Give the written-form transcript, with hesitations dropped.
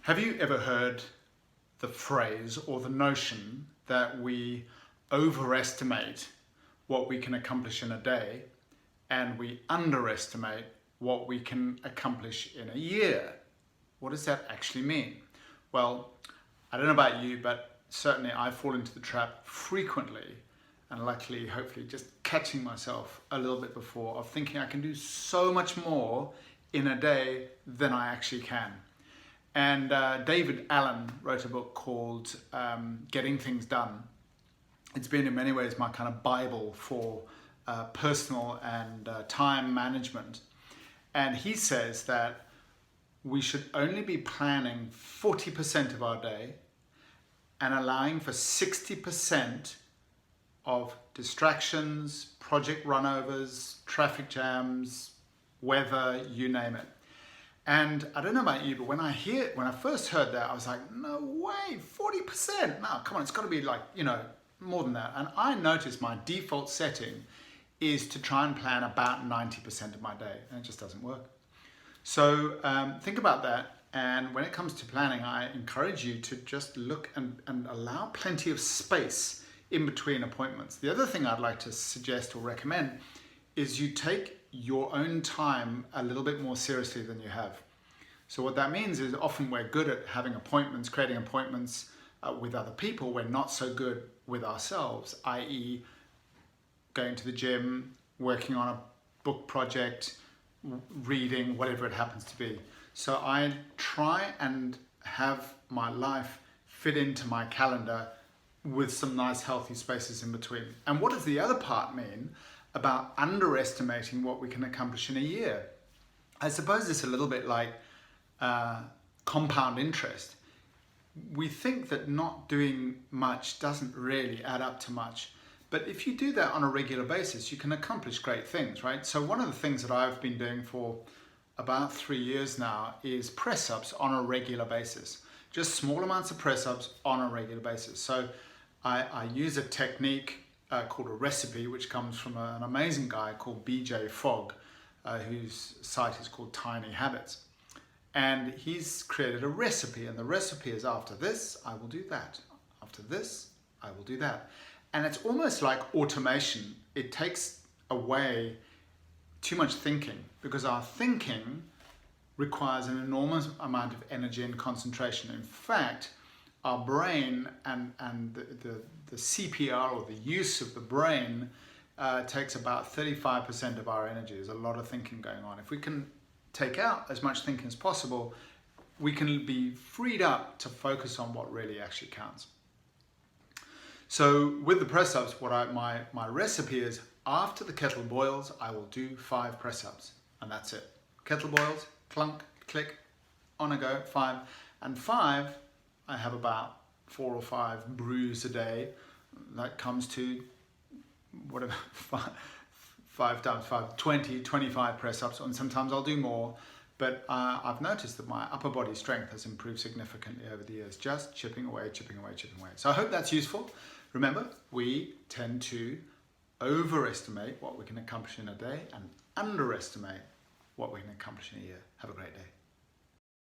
Have you ever heard the phrase or the notion that we overestimate what we can accomplish in a day and we underestimate what we can accomplish in a year? What does that actually mean? Well, I don't know about you, but certainly I fall into the trap frequently, and luckily, hopefully, just catching myself a little bit before, of thinking I can do so much more in a day than I actually can. And David Allen wrote a book called Getting Things Done. It's been in many ways my kind of Bible for personal and time management. And he says that we should only be planning 40% of our day and allowing for 60% of distractions, project runovers, traffic jams, weather, you name it. And I don't know about you, but when I first heard that, I was like, no way, 40%. No, come on, it's got to be like, more than that. And I noticed my default setting is to try and plan about 90% of my day, and it just doesn't work. So think about that. And when it comes to planning, I encourage you to just look and allow plenty of space in between appointments. The other thing I'd like to suggest or recommend is you take your own time a little bit more seriously than you have. So what that means is often we're good at having appointments, creating appointments with other people. We're not so good with ourselves, i.e. going to the gym, working on a book project, reading, whatever it happens to be. So I try and have my life fit into my calendar with some nice healthy spaces in between. And what does the other part mean about underestimating what we can accomplish in a year? I suppose it's a little bit like compound interest. We think that not doing much doesn't really add up to much. But if you do that on a regular basis, you can accomplish great things, right? So one of the things that I've been doing for about 3 years now is press-ups on a regular basis. Just small amounts of press-ups on a regular basis. So I use a technique called a recipe, which comes from an amazing guy called BJ Fogg, whose site is called Tiny Habits. And he's created a recipe, and the recipe is after this, I will do that. After this, I will do that. And it's almost like automation. It takes away too much thinking, because our thinking requires an enormous amount of energy and concentration. In fact, our brain and the CPR, or the use of the brain, takes about 35% of our energy. There's a lot of thinking going on. If we can take out as much thinking as possible, we can be freed up to focus on what really actually counts. So with the press-ups, my recipe is, after the kettle boils, I will do 5 press-ups, and that's it. Kettle boils, clunk, click, on a go, 5. And 5, I have about 4 or 5 brews a day. That comes to, whatever, 5 times 5, 20, 25 press-ups, and sometimes I'll do more. But I've noticed that my upper body strength has improved significantly over the years, just chipping away, chipping away, chipping away. So I hope that's useful. Remember, we tend to overestimate what we can accomplish in a day and underestimate what we can accomplish in a year. Have a great day.